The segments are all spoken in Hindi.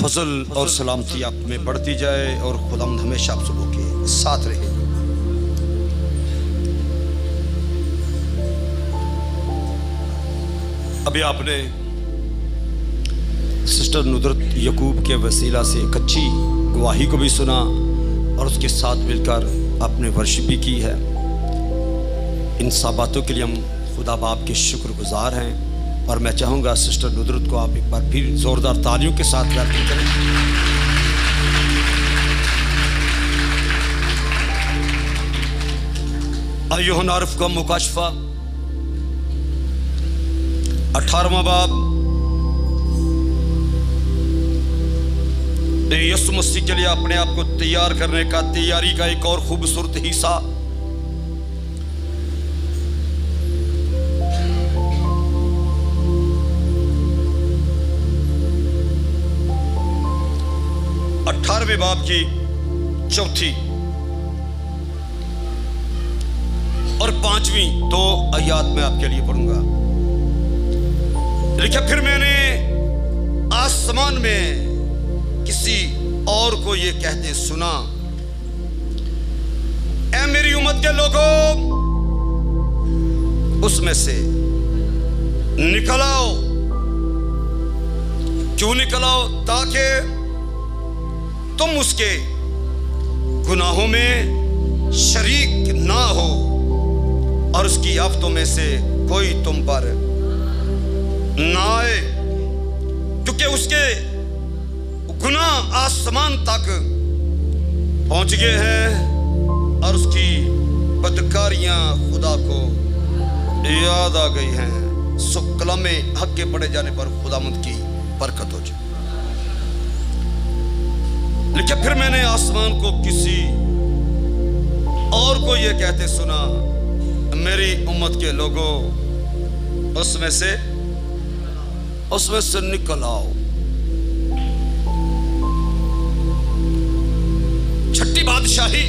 फजल और सलामती आप में बढ़ती जाए और खुदावंद हमेशा आप सबों के साथ रहे। अभी आपने सिस्टर नुदरत यकूब के वसीला से एक अच्छी गवाही को भी सुना और उसके साथ मिलकर आपने वर्शिप भी की है। इन सब बातों के लिए हम खुदा बाप के शुक्रगुजार हैं और मैं चाहूँगा सिस्टर नुदरत को आप एक बार फिर ज़ोरदार तालियों के साथ वेलकम करें। अय्युहन आरिफ का मुकाशफा 18वां बाब। यीशु मसीह के लिए अपने आप को तैयार करने का तैयारी का एक और खूबसूरत हिस्सा। बाब की 4 और 5वीं 2 आयत में आपके लिए पढ़ूंगा। लिखा, फिर मैंने आसमान में किसी और को ये कहते सुना, ऐ मेरी उम्मत के लोगों, उसमें से निकल आओ। क्यों निकल आओ? ताकि तुम उसके गुनाहों में शरीक ना हो और उसकी आफतों में से कोई तुम पर ना आए, क्योंकि उसके गुनाह आसमान तक पहुंच गए हैं और उसकी बदकारियां खुदा को याद आ गई हैं। सो कलामे हक के पढ़े जाने पर खुदावंद की बरकत हो जाए। लेकिन फिर मैंने आसमान को किसी और को ये कहते सुना, मेरी उम्मत के लोगों, उसमें से निकल आओ। छठी बादशाही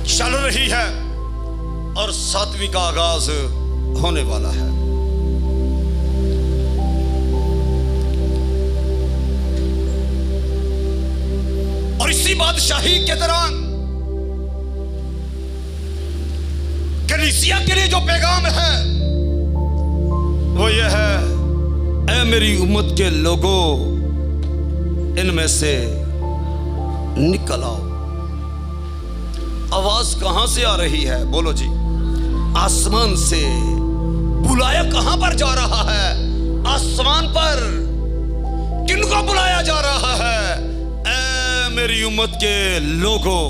चल रही है और 7वीं का आगाज होने वाला है। और इसी बादशाही के दौरान कलीसिया के लिए जो पैगाम है वो ये है, ऐ मेरी उम्मत के लोगों, इनमें से निकल आओ। आवाज कहां से आ रही है? बोलो जी। आसमान से। बुलाया कहां पर जा रहा है? आसमान पर। किनको बुलाया जा रहा है? मेरी उम्मत के लोगों,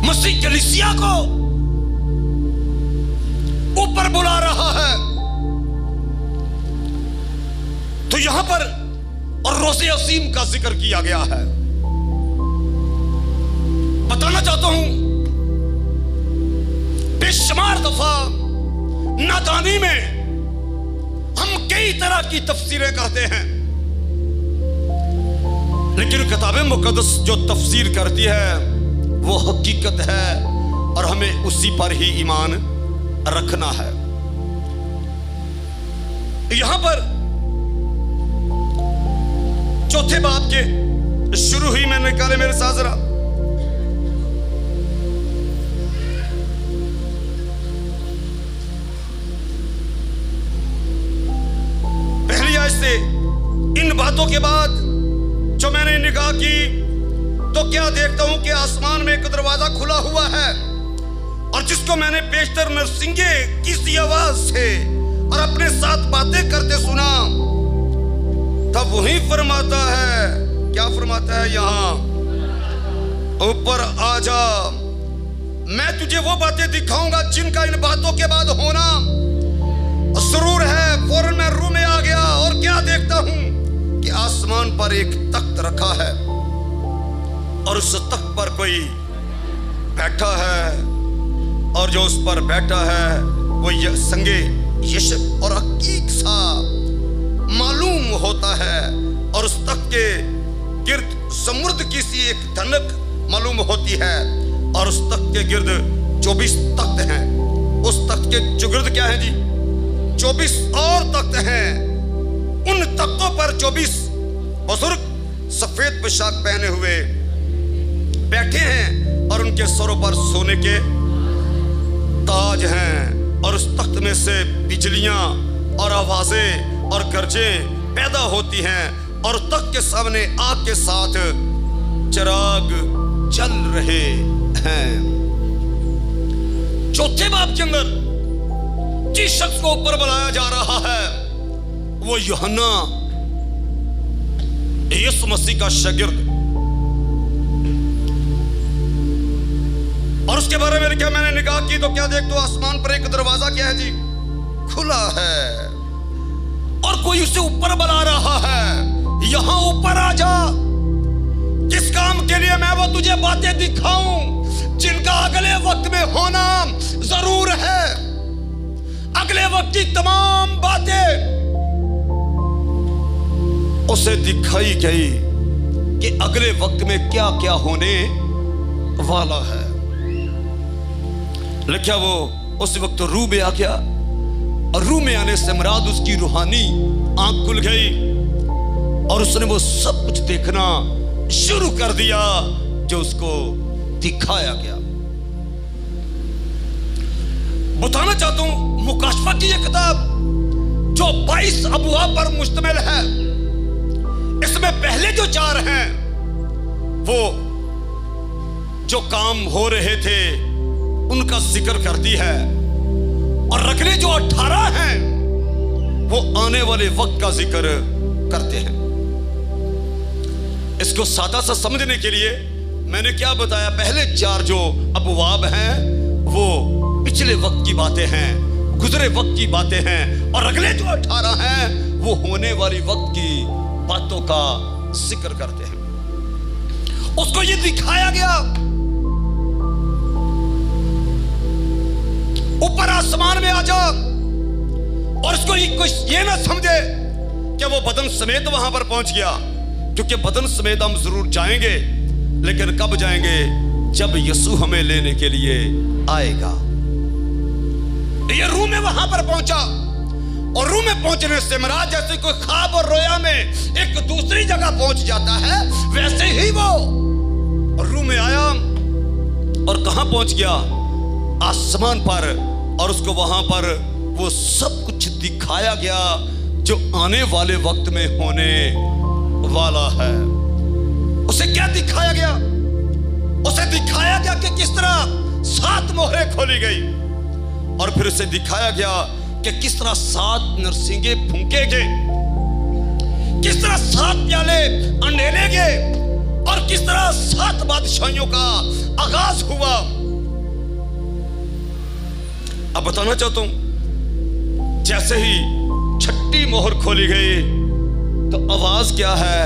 मसीह कलीसिया को ऊपर बुला रहा है। तो यहां पर और रोज़े असीम का जिक्र किया गया है। बताना चाहता हूं, बेशुमार दफा नादानी में हम कई तरह की तफसीरें करते हैं, लेकिन किताब मुकद्दस जो तफसीर करती है वो हकीकत है और हमें उसी पर ही ईमान रखना है। यहां पर 4 बाब के शुरू ही में निकाले मेरे साथ जरा। पहली आयत से, इन बातों के बाद जो मैंने निगाह की तो क्या देखता हूं कि आसमान में एक दरवाजा खुला हुआ है और जिसको मैंने पेशतर नरसिंगे किसी आवाज से और अपने साथ बातें करते सुना, तब वही फरमाता है, क्या फरमाता है यहां, ऊपर आ जा, मैं तुझे वो बातें दिखाऊंगा जिनका इन बातों के बाद होना जरूर है। फौरन मैं रूम में आ गया और क्या देखता हूं कि आसमान पर एक तख्त रखा है और उस तख्त पर कोई बैठा है और जो उस पर बैठा है वो संगे यशब और हकीक सा मालूम होता है और उस तख्त के गिर्द समृद्ध की सी एक धनक मालूम होती है और उस तख्त के गिर्द 24 तख्त हैं। उस तख्त के चुगिर्द क्या है जी? 24 और तख्त हैं। उन तख्तों पर 24 बुजुर्ग सफेद पोशाक पहने हुए बैठे हैं और उनके सरों पर सोने के ताज हैं। और उस तख्त में से बिजलियां और आवाजें और गरजें पैदा होती हैं और तख्त के सामने आग के साथ चिराग जल रहे हैं। चौथे बाब के अंदर जिस शख्स को ऊपर बुलाया जा रहा है वो यूहन्ना यीशु मसीह का शागिर्द। और उसके बारे में क्या मैंने निगाह की तो क्या देख तो आसमान पर एक दरवाजा क्या है जी, खुला है और कोई उसे ऊपर बुला रहा है, यहां ऊपर आ जा, किस काम के लिए मैं वो तुझे बातें दिखाऊं जिनका अगले वक्त में होना जरूर है। अगले वक्त की तमाम बातें उसे दिखाई गई कि अगले वक्त में क्या क्या होने वाला है। लेकिन वो उस वक्त रूह में आ गया और रूह में आने से मुराद उसकी रूहानी आंख खुल गई और उसने वो सब कुछ देखना शुरू कर दिया जो उसको दिखाया गया। बताना चाहता हूं मुकाशफा की यह किताब जो 22 अबवाब पर मुश्तमिल है, इसमें पहले जो 4 हैं वो जो काम हो रहे थे उनका जिक्र करती है और अगले जो 18 हैं वो आने वाले वक्त का जिक्र करते हैं। इसको सादा सा समझने के लिए मैंने क्या बताया, पहले 4 जो अबवाब हैं वो पिछले वक्त की बातें हैं, गुजरे वक्त की बातें हैं और अगले जो 18 हैं वो होने वाली वक्त की बातों का जिक्र करते हैं। उसको ये दिखाया गया ऊपर आसमान में आ जा और उसको ये ना समझे कि वो बदन समेत वहां पर पहुंच गया, क्योंकि बदन समेत हम जरूर जाएंगे, लेकिन कब जाएंगे, जब यीशु हमें लेने के लिए आएगा। ये रूह में वहां पर पहुंचा और रूह में पहुंचने से महाराज जैसे कोई ख्वाब और रोया में एक दूसरी जगह पहुंच जाता है, वैसे ही वो रूह में आया और कहां पहुंच गया, आसमान पर, और उसको वहां पर वो सब कुछ दिखाया गया जो आने वाले वक्त में होने वाला है। उसे क्या दिखाया गया, उसे दिखाया गया कि किस तरह 7 मोहरें खोली गई और फिर उसे दिखाया गया कि किस तरह 7 नरसिंगे फूंके गए, किस तरह 7 प्याले अंडेले गए और किस तरह 7 बादशाहियों का आगाज हुआ। अब बताना चाहता हूं, जैसे ही 6ठी मोहर खोली गई तो आवाज क्या है,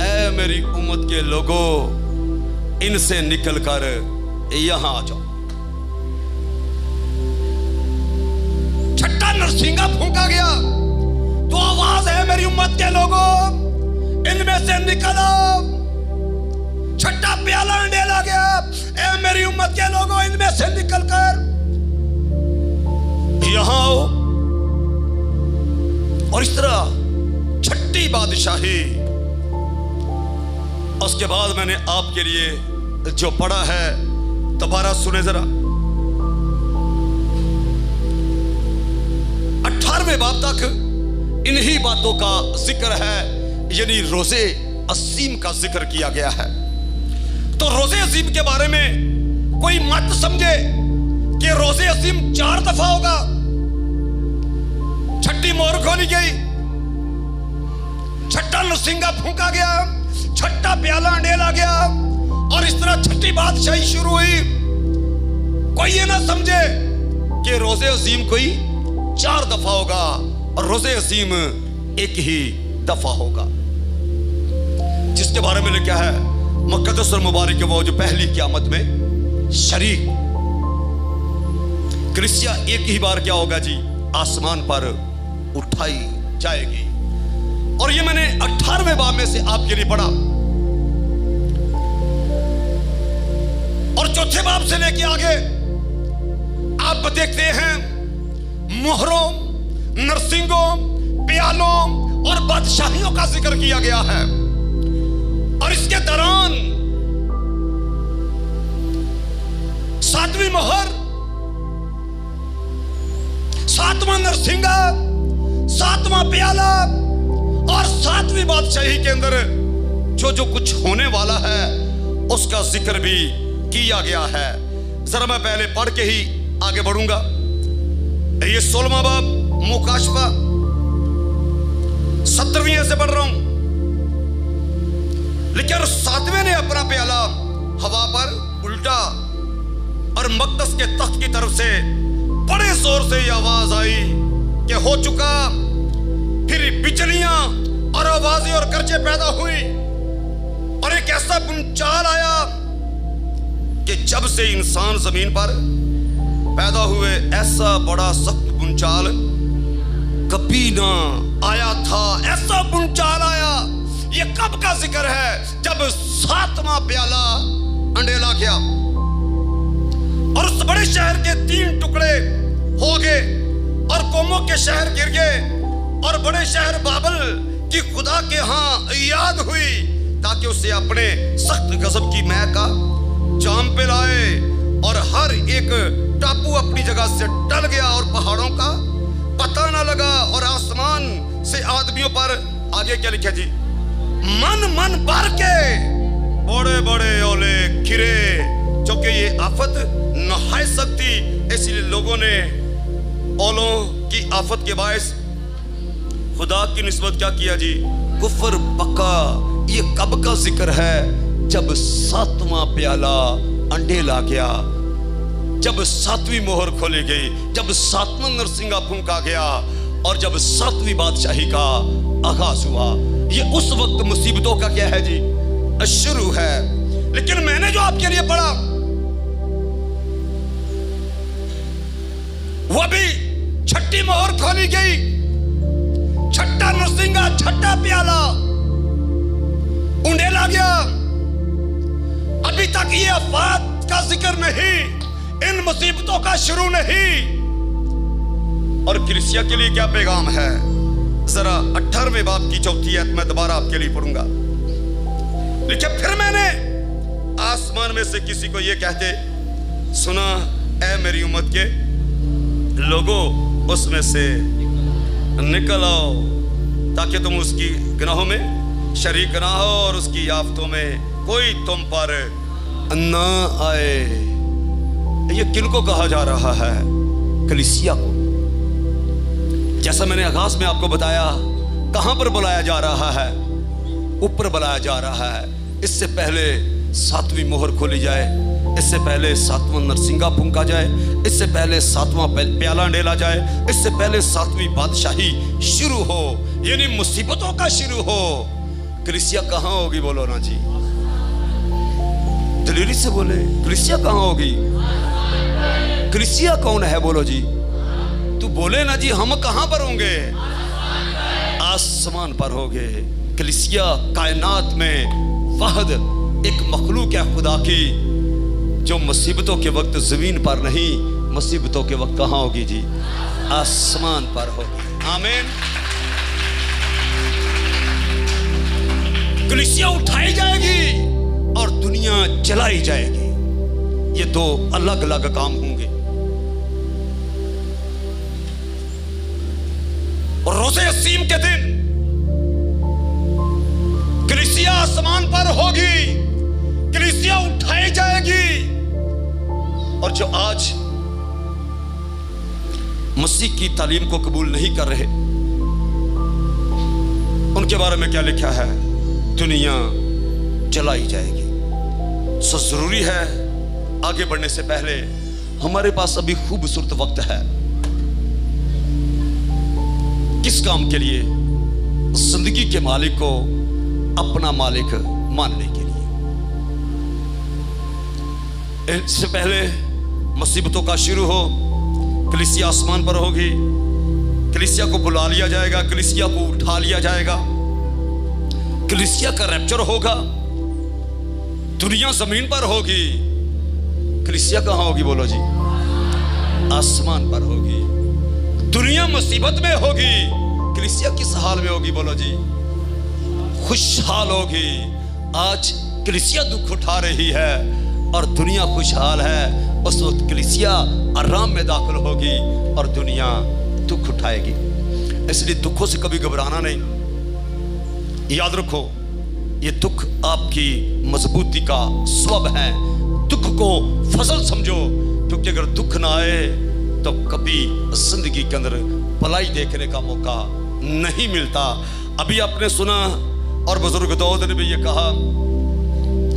ऐ मेरी उम्मत के लोगों, इनसे निकलकर यहां आ जाओ। 6ठा नरसिंगा फूंका गया तो आवाज है, मेरी उम्मत के लोगों, इनमें से निकलो। 6ठा प्याला अंडेला गया, ऐ मेरी उम्मत के लोगों, इनमें से निकलकर यहां आओ। और इस तरह 6ठी बादशाही। उसके बाद मैंने आपके लिए जो पढ़ा है दोबारा सुने जरा। 18वें बाब तक इन्हीं बातों का जिक्र है, यानी रोजे असीम का जिक्र किया गया है। तो रोजे असीम के बारे में कोई मत समझे कि रोजे असीम 4 दफा होगा। 6ठी मोहर खोली गई, 6ठा नरसिंगा फूंका गया, 6ठा प्याला अंडेला गया और इस तरह 6ठी बादशाही शुरू हुई। कोई ये ना समझे कि रोजे अजीम कोई 4 दफा होगा और रोजे अजीम एक ही दफा होगा, जिसके बारे में लिखा है मुक़द्दस और मुबारक वो जो पहली क़यामत में शरीक कलीसिया एक ही बार क्या होगा जी, आसमान पर उठाई जाएगी। और ये मैंने 18वें बाब में से आपके लिए पढ़ा और चौथे बाब से लेके आगे आप देखते हैं मोहरों, नरसिंहों, प्यालों और बादशाहियों का जिक्र किया गया है। और इसके दौरान सातवीं मोहर, सातवां नरसिंगा, सातवां प्याला और सातवीं बादशाही के अंदर जो जो कुछ होने वाला है उसका जिक्र भी किया गया है। जरा मैं पहले पढ़ के ही आगे बढ़ूंगा। ये 16वां बाब मुकाशफा 17वीं से पढ़ रहा हूं। लेकिन 7वें ने अपना प्याला हवा पर उल्टा और मकदस के तख्त की तरफ से बड़े जोर से ये आवाज आई कि हो चुका। फिर बिजलियां और आवाजें और गरजे पैदा हुई और एक ऐसा भूचाल आया कि जब से इंसान जमीन पर पैदा हुए ऐसा बड़ा सख्त भूचाल कभी ना आया था। ऐसा भूचाल आया। ये कब का जिक्र है? जब 7वां प्याला अंडेला गया और उस बड़े शहर के 3 टुकड़े हो गए और कौमों के शहर गिर गए और बड़े शहर बाबल की खुदा के हां याद हुई ताकि उसे अपने सख्त गजब की मैं का जाम पे लाए। और हर एक टापू अपनी जगह से टल गया और पहाड़ों का पता ना लगा। और आसमान से आदमियों पर आगे क्या लिखा जी? मन मन भर के बड़े बड़े ओले गिरे, क्योंकि ये आफत नहाय सकती। इसलिए लोगों ने ओलों की आफत के बायस खुदा की निस्बत क्या किया जी? कुफर पक्का। ये कब का जिक्र है? जब 7वां प्याला अंडेला गया, जब 7वीं मोहर खोली गई, जब 7वां नरसिंगा फूंका गया और जब 7वीं बादशाही का आगाज हुआ। ये उस वक्त मुसीबतों का क्या है जी? शुरू है। लेकिन मैंने जो आपके लिए पढ़ा वो भी 6ठी मोहर खोली गई, 6ठा नरसिंगा, 6ठा प्याला उंडेला गया। अभी तक ये आफत का जिक्र नहीं, इन मुसीबतों का शुरू नहीं। और कलीसिया के लिए क्या पैगाम है? जरा 18वें बाब की 4थी आयत मैं दोबारा आपके लिए पढ़ूंगा। लेकिन फिर मैंने आसमान में से किसी को यह कहते सुना, ऐ मेरी उम्मत के लोगों, उसमें से निकल आओ ताकि तुम उसकी गुनाहों में शरीक ना हो और उसकी आफतों में कोई तुम पर ना आए। ये किनको कहा जा रहा है? कलीसिया को। जैसा मैंने आगाज में आपको बताया, कहां पर बुलाया जा रहा है? ऊपर बुलाया जा रहा है। इससे पहले 7वीं मोहर खोली जाए, इससे पहले 7वां नरसिंगा फूंका जाए, इससे पहले 7वां प्याला डेला जाए, इससे पहले 7वीं बादशाही शुरू हो, यानी मुसीबतों का शुरू हो। कलीसिया कहां होगी? बोलो ना जी, दलेरी से बोले। कलीसिया कहां होगी? कलीसिया कौन है? बोलो जी। तू बोले ना जी, हम कहां पर होंगे? आसमान पर होंगे। कलीसिया कायनात में वाहिद एक मखलूक है खुदा की, जो मुसीबतों के वक्त जमीन पर नहीं, मुसीबतों के वक्त कहां होगी जी? आसमान पर होगी। आमीन। कलीसिया उठाई जाएगी और दुनिया जलाई जाएगी। ये 2 अलग अलग काम होंगे। और रोज़े असीम के दिन कलीसिया आसमान पर होगी, कलीसिया उठाई जाएगी। और जो आज मसीह की तालीम को कबूल नहीं कर रहे, उनके बारे में क्या लिखा है? दुनिया जलाई जाएगी। सो जरूरी है आगे बढ़ने से पहले, हमारे पास अभी खूबसूरत वक्त है। किस काम के लिए? जिंदगी के मालिक को अपना मालिक मानने के लिए। इससे पहले मुसीबतों का शुरू हो, कलीसिया आसमान पर होगी, कलीसिया को बुला लिया जाएगा, कलीसिया को उठा लिया जाएगा, कलीसिया का रैप्चर होगा, दुनिया जमीन पर होगी। कलीसिया कहां होगी? बोलो जी। आसमान पर होगी। दुनिया मुसीबत में होगी, कलीसिया किस हाल में होगी? बोलो जी, खुशहाल होगी। आज कलीसिया दुख उठा रही है और दुनिया खुशहाल है। उस वक्त कलीसिया आराम में दाखिल होगी और दुनिया दुख उठाएगी। इसलिए दुखों से कभी घबराना नहीं। याद रखो, ये दुख आपकी मजबूती का सबब है। दुख को फसल समझो, क्योंकि अगर दुख ना आए तो कभी जिंदगी के अंदर भलाई देखने का मौका नहीं मिलता। अभी आपने सुना और बुजुर्ग दाऊद ने भी ये कहा,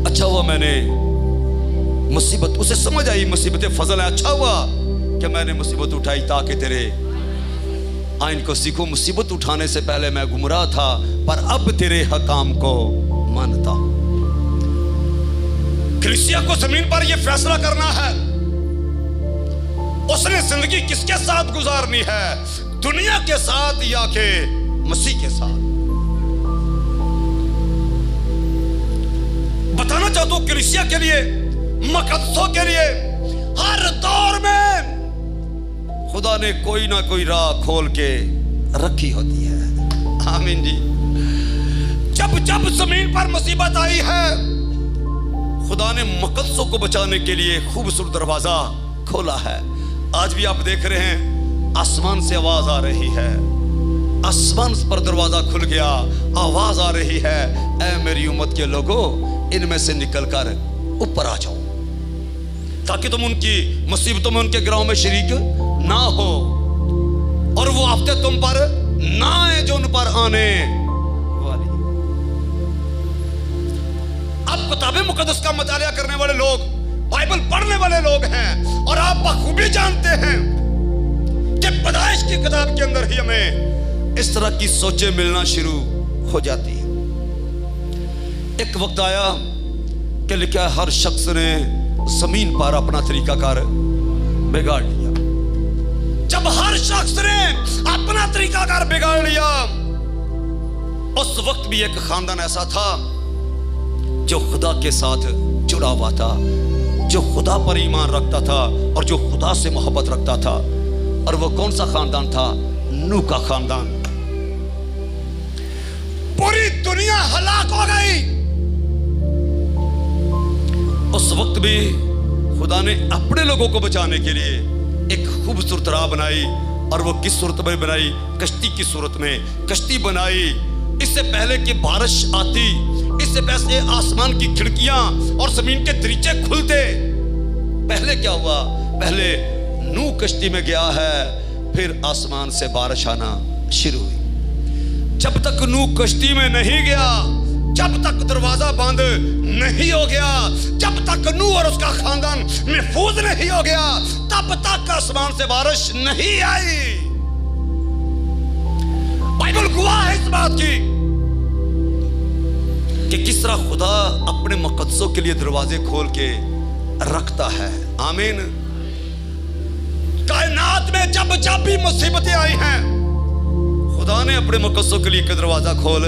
अच्छा हुआ मैंने मुसीबत, उसे समझ आई मुसीबतें फजल है, अच्छा हुआ कि मैंने मुसीबत उठाई ताकि तेरे आइन को सीखो। मुसीबत उठाने से पहले मैं गुमराह था, पर अब तेरे हकाम को मानता। कलीसिया को जमीन पर यह फैसला करना है, उसने जिंदगी किसके साथ गुजारनी है, दुनिया के साथ या के मसीह के साथ। बताना चाहता हूं, कलीसिया के लिए, मुकद्दसों के लिए हर दौर में खुदा ने कोई ना कोई राह खोल के रखी होती है। आमीन जी। जब जब जमीन पर मुसीबत आई है, खुदा ने मुकद्दसों को बचाने के लिए खूबसूरत दरवाजा खोला है। आज भी आप देख रहे हैं, आसमान से आवाज आ रही है, आसमान पर दरवाजा खुल गया, आवाज आ रही है, ऐ मेरी उम्मत के लोगों, इनमें से निकलकर ऊपर आ जाओ, ताकि तुम उनकी मुसीबतों में, उनके गिराव में शरीक ना हो, और वो आफतें तुम पर ना आए जो उन पर आने वाली। आप किताबे मुकद्दस का मुतालिया करने वाले लोग, बाइबल पढ़ने वाले लोग हैं, और आप बखूबी जानते हैं कि पैदाइश की किताब के अंदर ही हमें इस तरह की सोचें मिलना शुरू हो जाती है। एक वक्त आया कि लिखा है, हर शख्स ने जमीन पर अपना तरीकाकार बिगाड़ लिया। जब हर शख्स ने अपना तरीकाकार बिगाड़ लिया, उस वक्त भी एक खानदान ऐसा था जो खुदा के साथ जुड़ा हुआ था, जो खुदा पर ईमान रखता था और जो खुदा से मोहब्बत रखता था। और वो कौन सा खानदान था? नूह का खानदान। पूरी दुनिया हलाक हो गई। उस वक्त भी खुदा ने अपने लोगों को बचाने के लिए एक खूबसूरत राह बनाई, और वो किस सूरत में बनाई? कश्ती की सूरत में कश्ती बनाई। इससे पहले कि बारिश आती, इससे पहले आसमान की खिड़कियां और जमीन के दरीचे खुलते, पहले क्या हुआ? पहले नूह कश्ती में गया है, फिर आसमान से बारिश आना शुरू हुई। जब तक नूह कश्ती में नहीं गया, जब तक दरवाजा बंद नहीं हो गया, जब तक नूह और उसका खानदान महफूज नहीं हो गया, तब तक आसमान से बारिश नहीं आई। बाइबल गवाह है इस बात की कि किस तरह खुदा अपने मुकद्दसों के लिए दरवाजे खोल के रखता है। आमीन। कायनात में जब जब भी मुसीबतें आई हैं, खुदा ने अपने मुकद्दसों के लिए एक दरवाजा खोल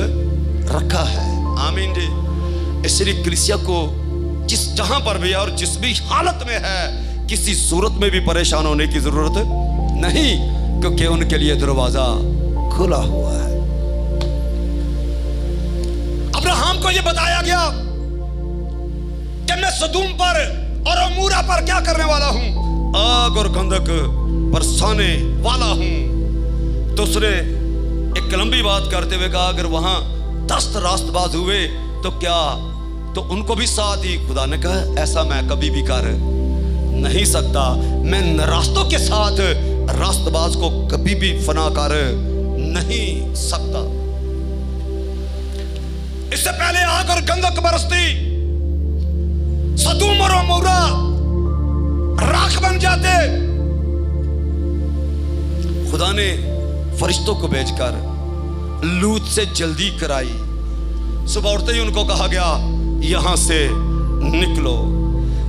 रखा है। आमीन जी। इसलिए कलीसिया को जिस जहां पर भी है और जिस भी हालत में है, किसी सूरत में भी परेशान होने की जरूरत नहीं, क्योंकि उनके लिए दरवाजा खुला हुआ है। अब्राहम को यह बताया गया कि मैं सदूम पर और अमूरा पर क्या करने वाला हूं? आग और गंधक बरसाने वाला हूं। तो उसने एक लंबी बात करते हुए कहा, अगर वहां 10 रास्तबाज हुए तो क्या, तो उनको भी साथ ही। खुदा ने कहा, ऐसा मैं कभी भी कर नहीं सकता। मैं रास्तों के साथ रास्तबाज को कभी भी फना कर नहीं सकता। इससे पहले आग और गंधक बरसती, सदूम और अमोरा राख बन जाते, खुदा ने फरिश्तों को भेजकर लूत से जल्दी कराई। सुबह उठते ही उनको कहा गया, यहां से निकलो।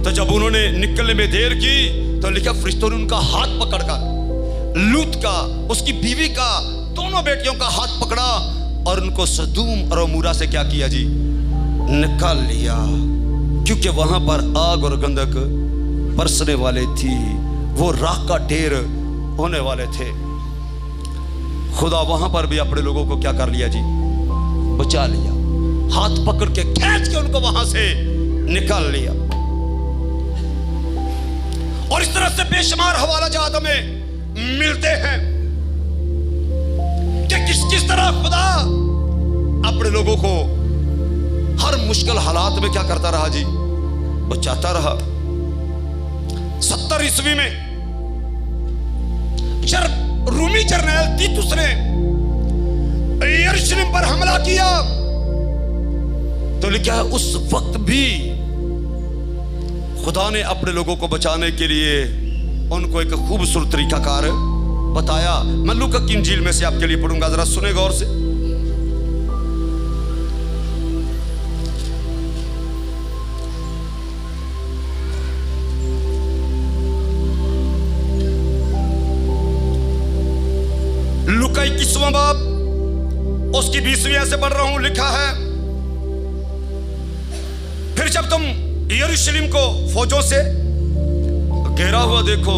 तो जब उन्होंने निकलने में देर की, तो लिखा फरिश्तों ने उनका हाथ पकड़कर, लूत का, उसकी बीवी का, दोनों बेटियों का हाथ पकड़ा और उनको सदूम और अमूरा से क्या किया जी? निकाल लिया। क्योंकि वहां पर आग और गंधक बरसने वाले थी, वो राख का ढेर होने वाले थे। खुदा वहां पर भी अपने लोगों को क्या कर लिया जी? बचा लिया, हाथ पकड़ के खींच के उनको वहां से निकाल लिया। और इस तरह से बेशुमार हवाला जात हमें मिलते हैं कि किस किस तरह खुदा अपने लोगों को हर मुश्किल हालात में क्या करता रहा जी? बचाता रहा। 70 ईस्वी में जब रूमी जर्नैल तीतुस ने यरूशलेम पर हमला किया तो लिखा है उस वक्त भी खुदा ने अपने लोगों को बचाने के लिए उनको एक खूबसूरत तरीकाकार बताया। मैं लूका की इंजील में से आपके लिए पढ़ूंगा, जरा सुने गौर से। लूका 21वां बाब उसकी 20वीं से पढ़ रहा हूं। लिखा है फिर जब तुम यरूशलेम को फौजों से घेरा हुआ देखो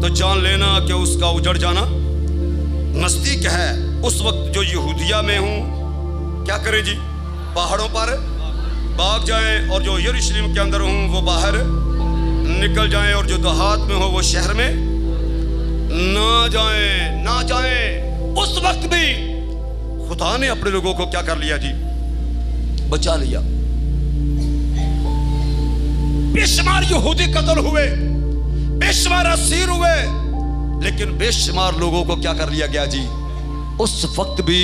तो जान लेना कि उसका उजड़ जाना नजदीक है। उस वक्त जो यहूदिया में हूं क्या करें जी? पहाड़ों पर भाग जाएं, और जो यरूशलेम के अंदर हूं वो बाहर निकल जाएं, और जो देहात में हो वो शहर में ना जाएं। उस वक्त भी खुदा ने अपने लोगों को क्या कर लिया जी? बचा लिया। बेशुमार यहूदी कत्ल हुए, बेशुमार असीर हुए, लेकिन बेशुमार लोगों को क्या कर लिया गया जी? उस वक्त भी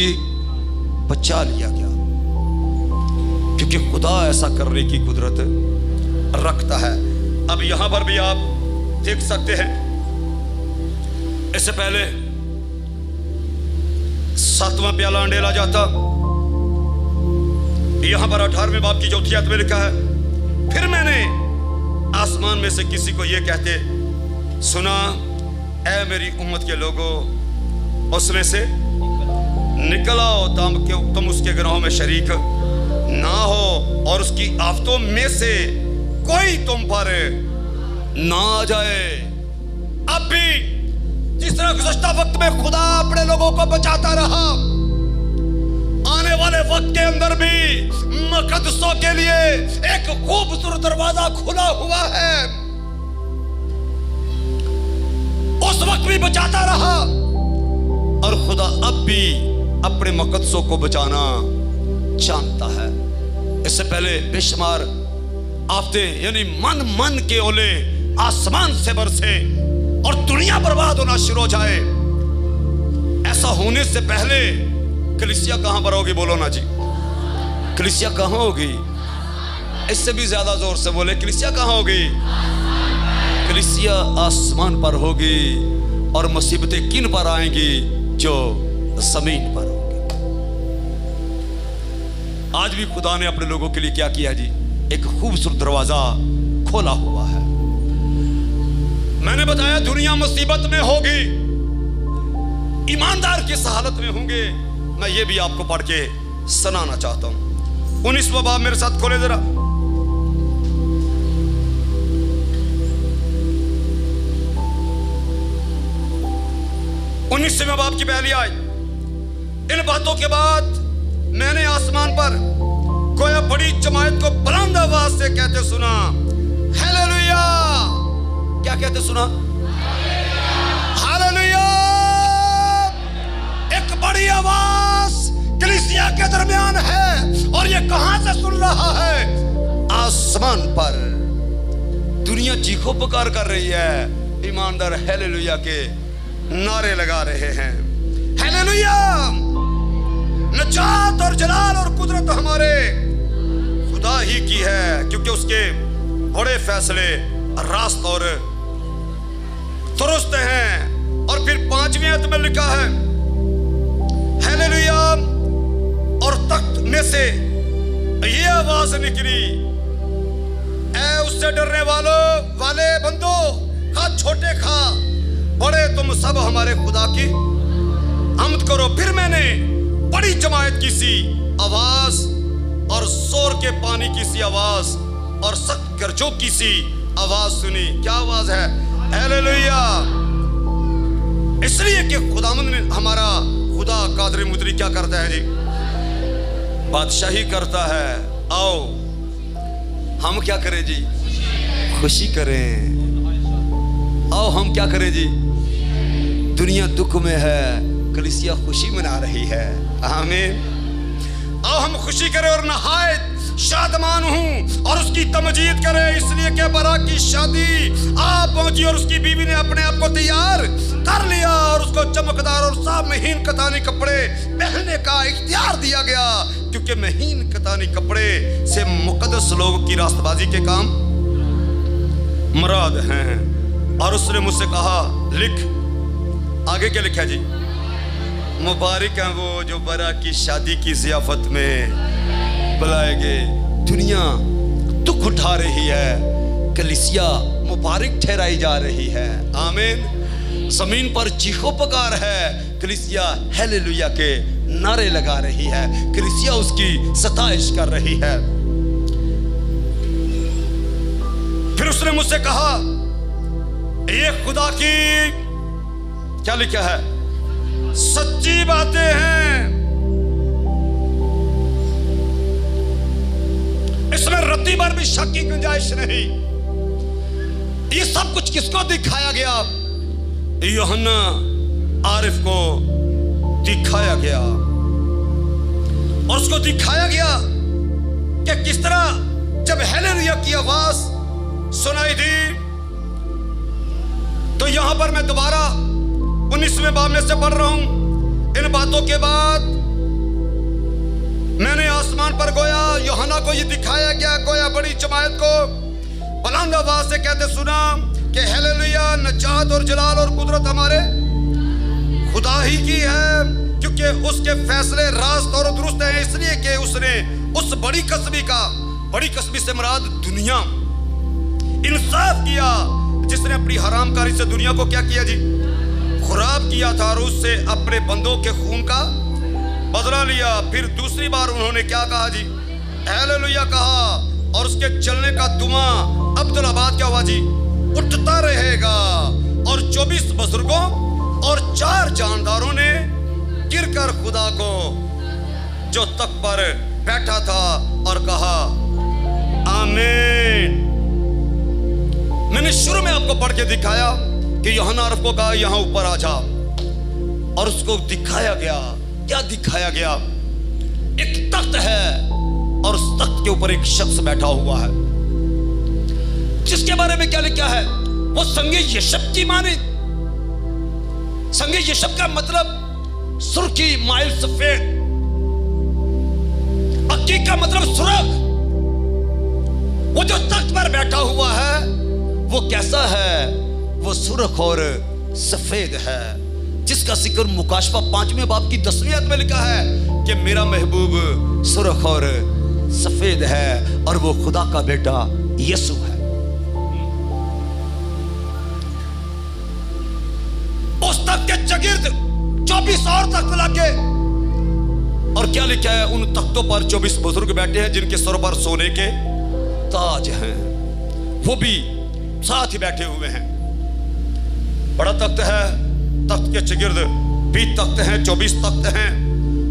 बचा लिया गया, क्योंकि खुदा ऐसा करने की कुदरत रखता है। अब यहां पर भी आप देख सकते हैं, इससे पहले 7वां प्याला अंडेला जाता। यहां पर 18वें बाब की चौथी आयत में लिखा है फिर मैंने आसमान में से किसी को यह कहते सुना, ऐ मेरी उम्मत के लोगों, उसमें से निकल आओ तुम उसके गुनाहों में शरीक ना हो, और उसकी आफतों में से कोई तुम पर ना आ जाए। अब भी जिस तरह गुज़श्ता वक्त में खुदा अपने लोगों को बचाता रहा, आने वाले वक्त के अंदर भी मुकद्दसों के लिए एक खूबसूरत दरवाजा खुला हुआ है। उस वक्त भी बचाता रहा, और खुदा अब भी अपने मुकद्दसों को बचाना जानता है। इससे पहले बेशुमार आफतें यानी मन के ओले आसमान से बरसे और दुनिया बर्बाद होना शुरू हो जाए, ऐसा होने से पहले कलीसिया कहां पर होगी? बोलो ना जी, कलीसिया कहां होगी? इससे भी ज्यादा जोर से बोले, कलीसिया कहां होगी? कलीसिया आसमान पर होगी। और मुसीबतें किन पर आएंगी? जो जमीन पर होगी। आज भी खुदा ने अपने लोगों के लिए क्या किया जी? एक खूबसूरत दरवाजा खोला हुआ है। मैंने बताया दुनिया मुसीबत में होगी, ईमानदार किस हालत में होंगे, मैं ये भी आपको पढ़ के सुनाना चाहता हूं। 19वां बाब मेरे साथ खोले जरा। उन्नीसवें बाब की पहली आयत। इन बातों के बाद मैंने आसमान पर गोया बड़ी जमात को बुलंद आवाज से कहते सुना, हालेलुया। क्या कहते सुना? हालेलुया। एक बड़ी आवाज कलीसिया के दरमियान है, और ये कहां से सुन रहा है? आसमान पर। दुनिया चीखों पुकार कर रही है, ईमानदार हालेलुया के नारे लगा रहे हैं। हालेलुया। नजात और जलाल और कुदरत हमारे खुदा ही की है, क्योंकि उसके बड़े फैसले रास्त और दुरुस्त हैं। और फिर 5वीं आयत में लिखा है हालेलुया, और तख्त में से ये आवाज निकली, ऐ उससे डरने वाले बंदो, खा छोटे खा बड़े, तुम सब हमारे खुदा की हम्द करो। फिर मैंने बड़ी जमात की सी आवाज और जोर के पानी की सी आवाज और सख्त गरजों की सी आवाज सुनी। क्या आवाज है? हालेलुया। इसलिए कि खुदावंद ने हमारा खुदा कादर मुदरी क्या करता है जी? बादशाही करता है। आओ हम क्या करें जी? खुशी करें। आओ हम क्या करें जी? दुनिया दुख में है, कलीसिया खुशी मना रही है। आमीन। आओ हम खुशी करें और नहायत शादमान हूं और उसकी तमजीद करें, इसलिए कि बाराक की शादी आप पहुंची और उसकी बीवी ने अपने आप को तैयार कर लिया और उसको चमकदार और साफ महीन कतानी कपड़े पहनने का इख्तियार दिया गया, क्योंकि महीन कतानी कपड़े से मुकद्दस लोगों की रास्तबाजी के काम मुराद हैं। और उसने मुझसे कहा, लिख। आगे क्या लिखा जी? मुबारक हैं वो जो बाराक की शादी की ज़ियाफत में बुलाए गए। दुनिया दुख उठा रही है, कलीसिया मुबारक ठहराई जा रही है। आमीन। जमीन पर चीखो पुकार है, कलीसिया हालेलुया के नारे लगा रही है, कलीसिया उसकी सताइश कर रही है। फिर उसने मुझसे कहा, ये खुदा की क्या लिखा है? सच्ची बातें हैं, इसमें रत्ती भर भी शक की गुंजाइश नहीं। ये सब कुछ किसको दिखाया गया? यूहन्ना आरिफ को दिखाया गया। और उसको दिखाया गया कि किस तरह जब हालेलुया की आवाज सुनाई दी, तो यहां पर मैं दोबारा 19वें बाब में से पढ़ रहा हूं। इन बातों के बाद मैंने आसमान पर गोया, यूहन्ना को ये दिखाया गया, गोया बड़ी जमात को बुलंद आवाज से कहते सुना कि हालेलुया, नजात और जलाल और कुदरत हमारे खुदा ही की है, क्योंकि उसके फैसले रास्त और दुरुस्त हैं, इसलिए कि उसने उस बड़ी कसबी से मुराद दुनिया इंसाफ किया, जिसने अपनी हरामकारी से दुनिया को क्या किया जी? खराब किया था और उससे अपने बंदों के खून का बदला लिया। फिर दूसरी बार उन्होंने क्या कहा जी? हालेलुया कहा, और उसके चलने का धुआं अब्दुल्लाबाद क्या हुआ जी? उठता रहेगा। और 24 बुजुर्गों और 4 जानदारों ने गिरकर खुदा को जो तख्त पर बैठा था और कहा आमीन। मैंने शुरू में आपको पढ़ के दिखाया कि यूहन्ना आरिफ को कहा यहां ऊपर आ जा, और उसको दिखाया गया। क्या दिखाया गया? एक तख्त है और उस तख्त के ऊपर एक शख्स बैठा हुआ है, जिसके बारे में क्या लिखा है? वो संगे यशब की माने। संगे यशब का मतलब सुर्खी, माइल सफेद। अकीक का मतलब सुर्ख। वो जो तख्त पर बैठा हुआ है वो कैसा है? वो सुर्ख और सफेद है, जिसका जिक्र मुकाशफा 5वें बाब की 10वीं आयत में लिखा है कि मेरा महबूब सुर्ख और सफेद है और वो खुदा का बेटा यीशु है। उस तख्त के चगिर्द 24 और तख्त लगे, और क्या लिखा है? उन तख्तों पर 24 बुजुर्ग बैठे हैं, जिनके सरों पर सोने के ताज हैं। वो भी साथ ही बैठे हुए हैं। बड़ा तख्त है, तख्त के चगिर्द भी तख्त हैं, 24 तख्त हैं,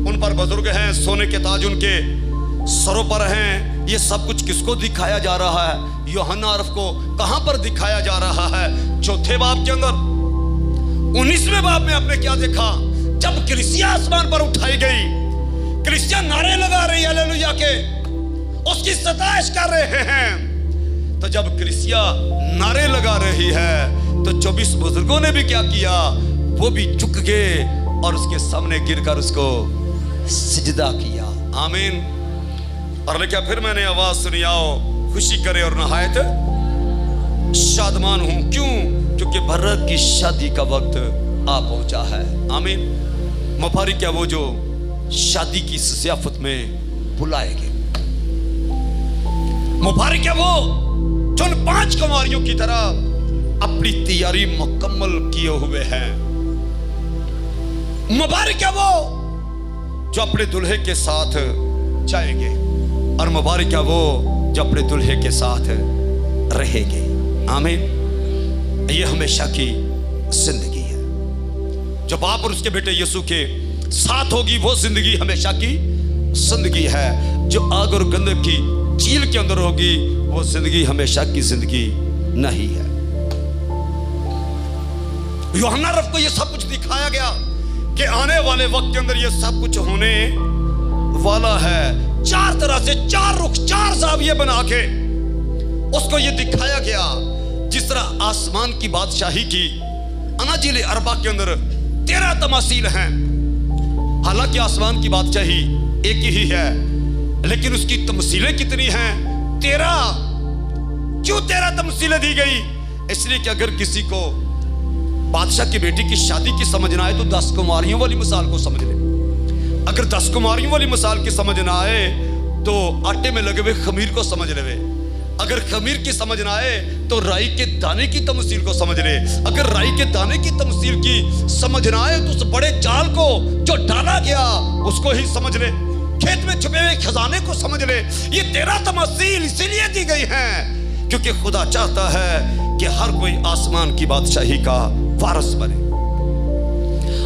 उन पर बुजुर्ग हैं, सोने के ताज उनके सरों पर हैं। ये सब कुछ किसको दिखाया जा रहा है? यूहन्ना आरिफ को। कहां पर दिखाया जा रहा है? 4थे बाब के अंदर। 19वें बाब में आपने क्या देखा? जब कलीसिया आसमान पर उठाई गई, कलीसिया नारे लगा रही है हालेलुया के, उसकी सताइश कर रहे हैं। तो जब कलीसिया नारे लगा रही है तो 24 बुजुर्गों ने भी क्या किया? वो भी झुक गए और उसके सामने गिरकर उसको सिजदा किया। आमीन। और लेकिन फिर मैंने आवाज सुनी, आओ खुशी करे और नहायत शादमान हूं। क्यों? क्योंकि बाराक की शादी का वक्त आ पहुंचा है। आमीन। मुबारक है वो जो शादी की ज़ियाफत में बुलाए गए। मुबारक है वो जो उन 5 कुमारियों की तरह अपनी तैयारी मुकम्मल किए हुए हैं। मुबारक है वो जो अपने दुल्हे के साथ जाएंगे, और मुबारक है वो जो अपने दुल्हे के साथ रहेंगे। आमीन। ये हमेशा की जिंदगी है। जो बाप और उसके बेटे यीशु के साथ होगी वो जिंदगी हमेशा की जिंदगी है। जो आग और गंधक की झील के अंदर होगी वो जिंदगी हमेशा की जिंदगी नहीं है। यूहन्ना रब को ये सब कुछ दिखाया गया कि आने वाले वक्त के अंदर ये सब कुछ होने वाला है। चार तरह से, चार रुख, चार जाविये बना के उसको ये दिखाया गया। जिस तरह आसमान की बादशाही की अनाजिल अरबा के अंदर 13 तमासील हैं। हालांकि आसमान की बादशाही एक ही है, लेकिन उसकी तमसीलें कितनी हैं? 13। क्यों 13 तमसीलें दी गई? इसलिए कि अगर किसी को बादशाह की बेटी की शादी की समझ ना आए तो 10 कुमारियों वाली मिसाल को समझ ले। अगर 10 कुमारियों वाली मिसाल की समझ ना आए तो आटे में लगे हुए खमीर को समझ ले। अगर खमीर की समझ ना आए तो राई के दाने की तमसील को समझ ले। अगर राई के दाने की तमसील की समझ ना आए तो उस बड़े जाल को जो डाला गया उसको ही समझ ले। खेत में छुपे हुए खजाने को समझ ले। ये 13 तमसील इसीलिए दी गई हैं क्योंकि खुदा चाहता है कि हर कोई आसमान की बादशाही का वारिस बने।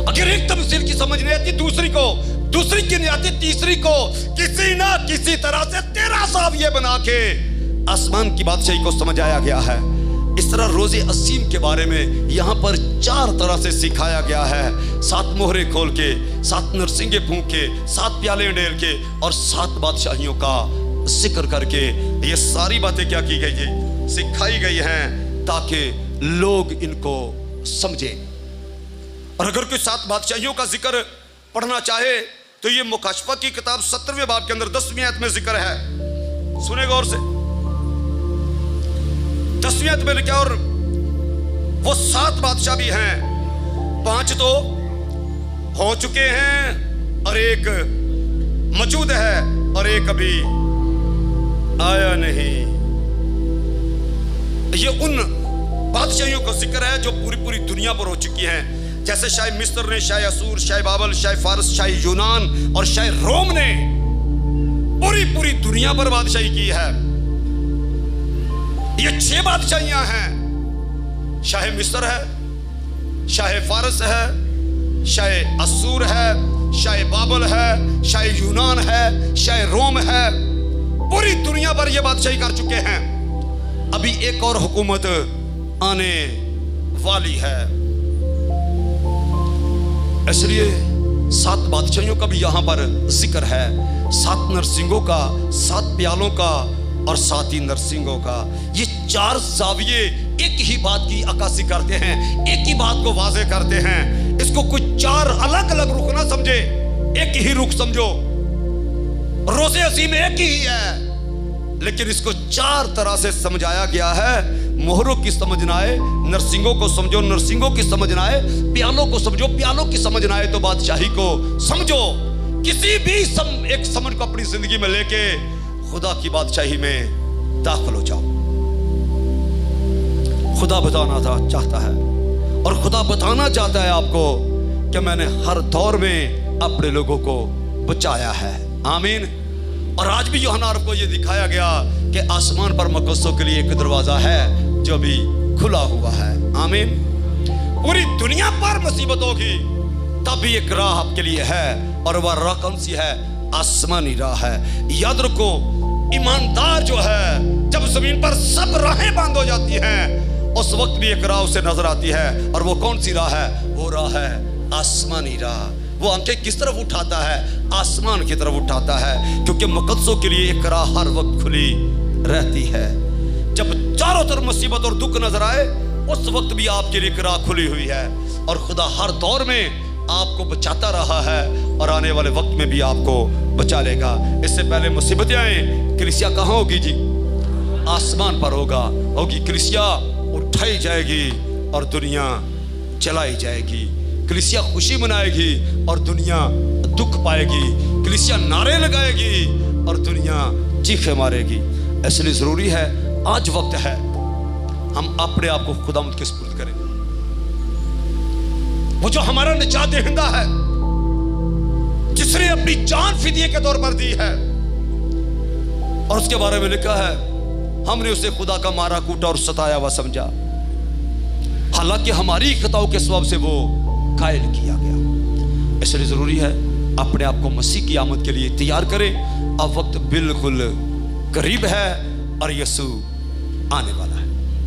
अगर एक तमसील की समझ नहीं आती दूसरी को, दूसरी की नहीं आती तीसरी को, किसी ना किसी तरह से 13 जाविये बना के आसमान की बादशाही को समझाया गया है। इस तरह रोजे असीम के बारे में यहाँ पर 4 तरह से सिखाया गया है। 7 मोहरे खोल के, 7 नरसिंगे फूंक के, 7 प्याले उंडेल के और 7 बादशाहियों का जिक्र करके ये सारी बातें क्या की गई है, सिखाई गई हैं ताकि लोग इनको समझे। और अगर कोई 7 बादशाहियों का जिक्र पढ़ना चाहे तो ये मुकाशफा की किताब 17वें बाब के अंदर 10वीं आयत में जिक्र है। सुने गौर से, 10वीं आयत में क्या, और वो 7 बादशाह भी हैं, 5 तो हो चुके हैं और एक मौजूद है और एक अभी आया नहीं। ये उन बादशाहियों का जिक्र है जो पूरी पूरी दुनिया पर हो चुकी हैं। जैसे शाह मिस्र ने, शाह असूर, शाह बाबल, शाह फारस, शाह यूनान और शाह रोम ने पूरी पूरी दुनिया पर बादशाही की है। ये 6 बादशाहियां हैं। शाह मिस्र है, शाह फारस है, शाह असूर है, शाह बाबल है, शाह यूनान है, शाह रोम है। पूरी दुनिया पर ये बादशाही कर चुके हैं। अभी एक और हुकूमत आने वाली है। इसलिए 7 बादशाहियों का भी यहां पर जिक्र है। 7 नरसिंगों का, 7 प्यालों का और 7 ही नरसिंगों का। ये 4 जाविये एक ही बात की अक्कासी करते हैं, एक ही बात को वाज़े करते हैं। इसको कुछ 4 अलग अलग रुख ना समझे, एक ही रुख समझो। रोज़े अज़ीम एक ही है, लेकिन इसको 4 तरह से समझाया गया है। मोहरों की समझ ना आए, नरसिंगों को समझो, नरसिंगों की समझ ना आए, प्यालों को समझो, प्यालों की समझ ना आए तो बादशाही को समझो। किसी भी एक समझ को अपनी जिंदगी में लेके खुदा की बादशाही में दाखिल हो जाओ। खुदा बताना चाहता है और खुदा बताना चाहता है आपको कि मैंने हर दौर में अपने लोगों को बचाया है। आमीन। और आज भी यूहन्ना को यह दिखाया गया कि आसमान पर मकसदों के लिए एक दरवाजा है जो भी खुला हुआ है। आमीन। पूरी दुनिया पर मुसीबत होगी तब भी एक राह आपके लिए है, और वह राह कौन सी है? आसमानी राह है। याद रखो, ईमानदार जो है, जब जमीन पर सब राहें बंद हो जाती हैं, उस वक्त भी एक राह उसे नजर आती है। और वो कौन सी राह है? वो राह है आसमानी राह। वो आंखें किस तरफ उठाता है? आसमान की तरफ उठाता है, क्योंकि मुकद्दसों के लिए एक राह हर वक्त खुली रहती है। जब चारों तरफ मुसीबत और दुख नजर आए, उस वक्त भी आपके लिए एक राह खुली हुई है। और खुदा हर दौर में आपको बचाता रहा है और आने वाले वक्त में भी आपको बचा लेगा। इससे पहले मुसीबतें आए, कलीसिया कहाँ होगी जी? आसमान पर होगी। कलीसिया उठाई जाएगी और दुनिया चलाई जाएगी। कलीसिया खुशी मनाएगी और दुनिया दुख पाएगी। कलीसिया नारे लगाएगी और दुनिया चीखे मारेगी। इसलिए जरूरी है, आज वक्त है हम अपने आप को खुदावंद के सुपुर्द करें। वो जो हमारा निजात देहिंदा है, जिसने अपनी जान फिदिये के तौर पर दी है, और उसके बारे में लिखा है हमने उसे खुदा का मारा कूटा और सताया हुआ समझा, हालांकि हमारी खताओं के सबब से वो घायल किया गया। इसलिए ज़रूरी है अपने आप को मसीह की आमद के लिए तैयार करें। अब वक्त बिल्कुल करीब है और यीशु आने वाला है।